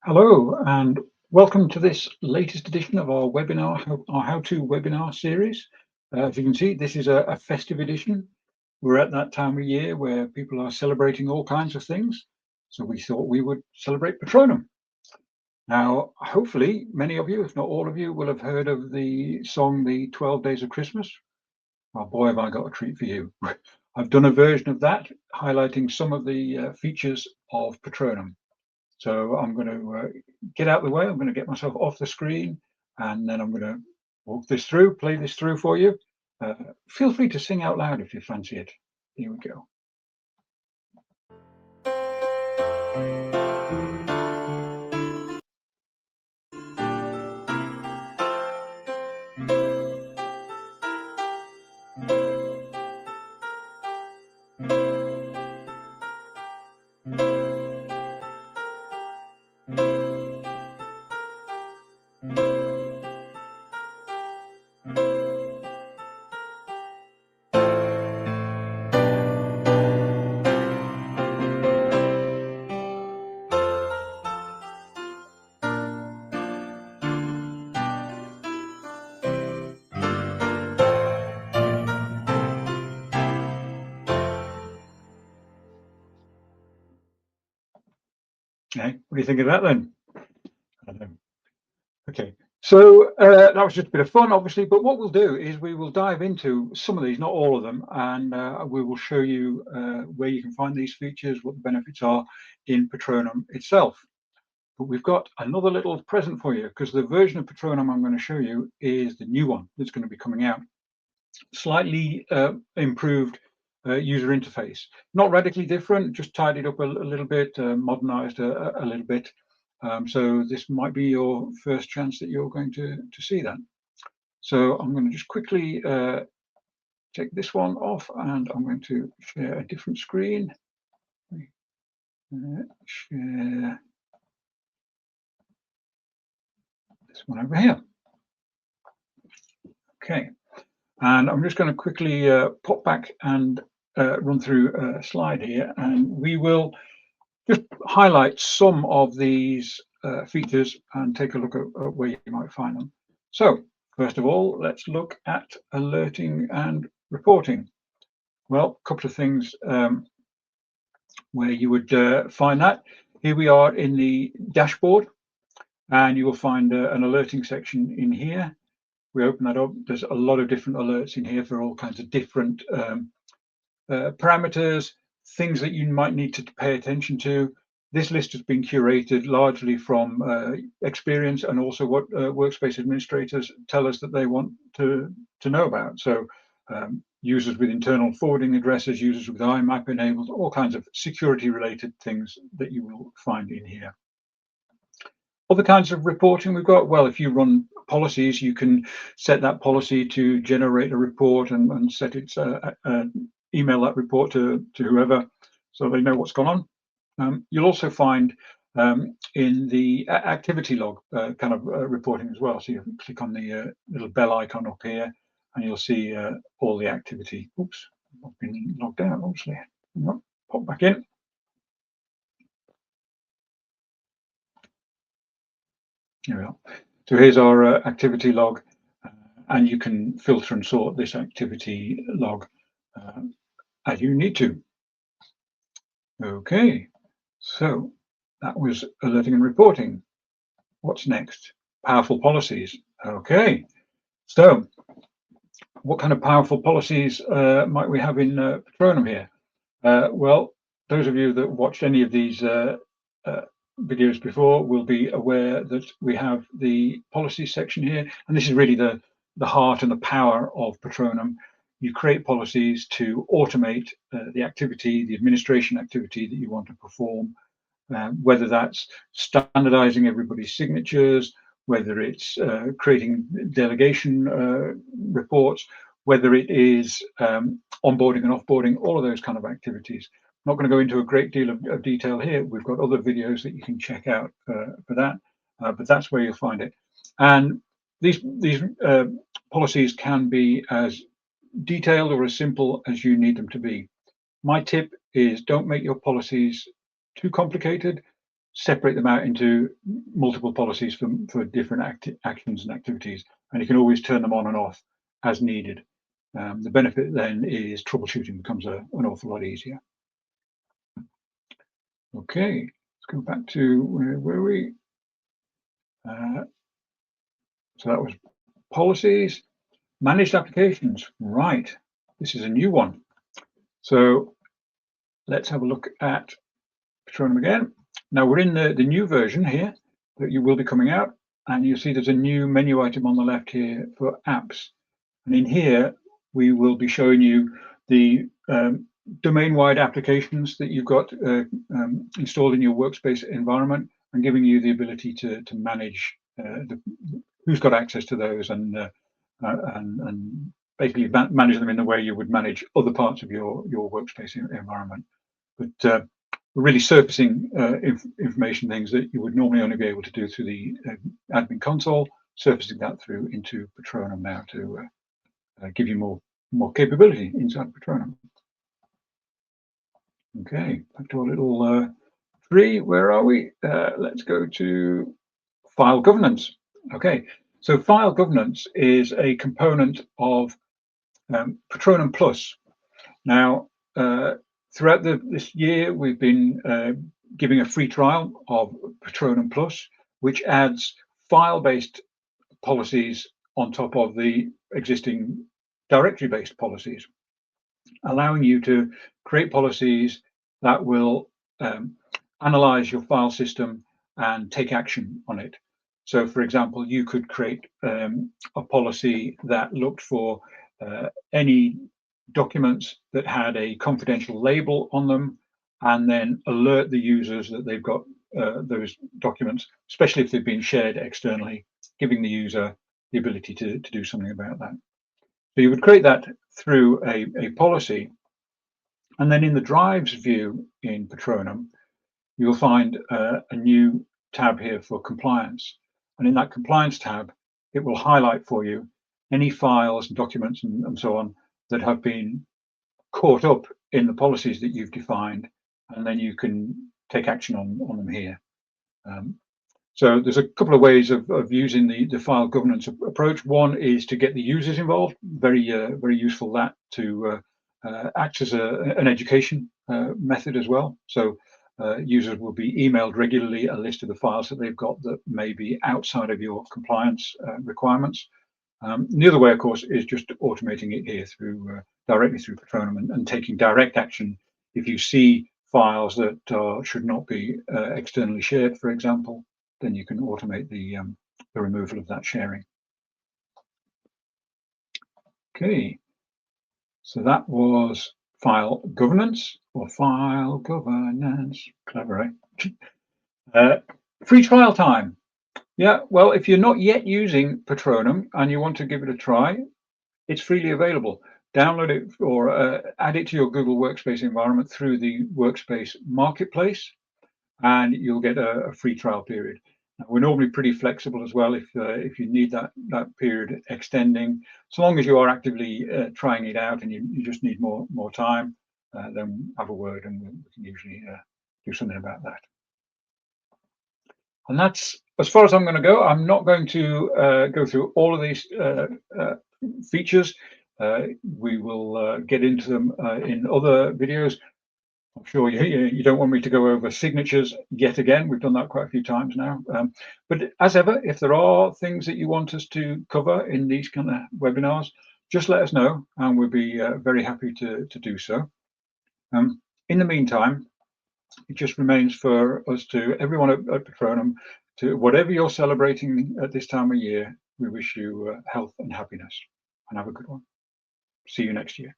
Hello, and welcome to this latest edition of our our how-to webinar series. As you can see, this is a festive edition. We're at that time of year where people are celebrating all kinds of things. So we thought we would celebrate Patronum. Now, hopefully, many of you, if not all of you, will have heard of the song, The 12 Days of Christmas. Oh boy, have I got a treat for you. I've done a version of that, highlighting some of the features of Patronum. So I'm going to get out of the way. I'm going to get myself off the screen, and then I'm going to walk this through, play this through for you. Uh, Feel free to sing out loud if you fancy it. Here we go. Okay, what do you think of that then? I don't know. Okay, so that was just a bit of fun, obviously, but what we'll do is we will dive into some of these, not all of them, and we will show you where you can find these features, what the benefits are in Patronum itself. But we've got another little present for you, because the version of Patronum I'm going to show you is the new one that's going to be coming out. Slightly improved user interface. Not radically different, just tidied up a little bit, modernized a little bit. So this might be your first chance that you're going to see that. So I'm going to just quickly take this one off, and I'm going to share a different screen. Share this one over here. Okay, and I'm just going to quickly pop back and run through a slide here, and we will just highlight some of these features and take a look at where you might find them. So first of all, let's look at alerting and reporting. Well, a couple of things where you would find that. Here we are in the dashboard, and you will find an alerting section in here. We open that up. There's a lot of different alerts in here for all kinds of different parameters, things that you might need to pay attention to. This list has been curated largely from experience and also what workspace administrators tell us that they want to know about. So users with internal forwarding addresses, users with IMAP enabled, all kinds of security related things that you will find in here. Other kinds of reporting we've got, well, if you run policies, you can set that policy to generate a report and set its email that report to whoever so they know what's gone on. You'll also find in the activity log kind of reporting as well. So you click on the little bell icon up here and you'll see all the activity. Oops, I've been logged out, obviously. Pop back in. Here we are. So here's our activity log, and you can filter and sort this activity log as you need to. Okay, so that was alerting and reporting. What's next? Powerful policies. Okay, so what kind of powerful policies might we have in Patronum here? Well, those of you that watched any of these videos before will be aware that we have the policy section here, and this is really the heart and the power of Patronum. You create policies to automate the activity, the administration activity that you want to perform, whether that's standardizing everybody's signatures, whether it's creating delegation reports, whether it is onboarding and offboarding, all of those kind of activities. I'm not going to go into a great deal of detail here. We've got other videos that you can check out for that, but that's where you'll find it. And these policies can be as detailed or as simple as you need them to be. My tip is don't make your policies too complicated. separate them out into multiple policies for different actions and activities, and you can always turn them on and off as needed. The benefit then is troubleshooting becomes an awful lot easier. Okay, let's go back to where were we? So that was policies, managed applications. Right, this is a new one. So let's have a look at Patronum again. Now we're in the new version here that you will be coming out, and you'll see there's a new menu item on the left here for apps. And in here, we will be showing you the domain-wide applications that you've got installed in your workspace environment, and giving you the ability to manage who's got access to those and basically manage them in the way you would manage other parts of your workspace environment. But we're really surfacing information, things that you would normally only be able to do through the admin console, surfacing that through into Patronum now to give you more capability inside Patronum. Okay, back to our little tree. Where are we? Let's go to file governance. Okay, so file governance is a component of Patronum Plus. Now, throughout this year, we've been giving a free trial of Patronum Plus, which adds file-based policies on top of the existing directory-based policies, allowing you to create policies that will analyze your file system and take action on it. So, for example, you could create a policy that looked for any documents that had a confidential label on them, and then alert the users that they've got those documents, especially if they've been shared externally, giving the user the ability to do something about that. So you would create that through a policy, and then in the drives view in Patronum, you'll find a new tab here for compliance. And in that compliance tab, it will highlight for you any files, documents, and so on that have been caught up in the policies that you've defined, and then you can take action on them here. So there's a couple of ways of using the file governance approach. One is to get the users involved, very useful that to act as an education method as well. So users will be emailed regularly a list of the files that they've got that may be outside of your compliance requirements. The other way, of course, is just automating it here through directly through Patronum and taking direct action if you see files that should not be externally shared, for example. Then you can automate the removal of that sharing. Okay, so that was file governance or file governance. Clever, eh? Free trial time. Yeah, well, if you're not yet using Patronum and you want to give it a try, it's freely available. Download it or add it to your Google Workspace environment through the Workspace Marketplace, and you'll get a free trial period. Now, we're normally pretty flexible as well if you need that period extending. So long as you are actively trying it out and you just need more time, then have a word and we can usually do something about that. And that's as far as I'm going to go. I'm not going to go through all of these features. We will get into them in other videos. I'm sure you don't want me to go over signatures yet again. We've done that quite a few times now. But as ever, if there are things that you want us to cover in these kind of webinars, just let us know and we'll be very happy to do so. In the meantime, it just remains for us to, everyone at Patronum, to whatever you're celebrating at this time of year, we wish you health and happiness, and have a good one. See you next year.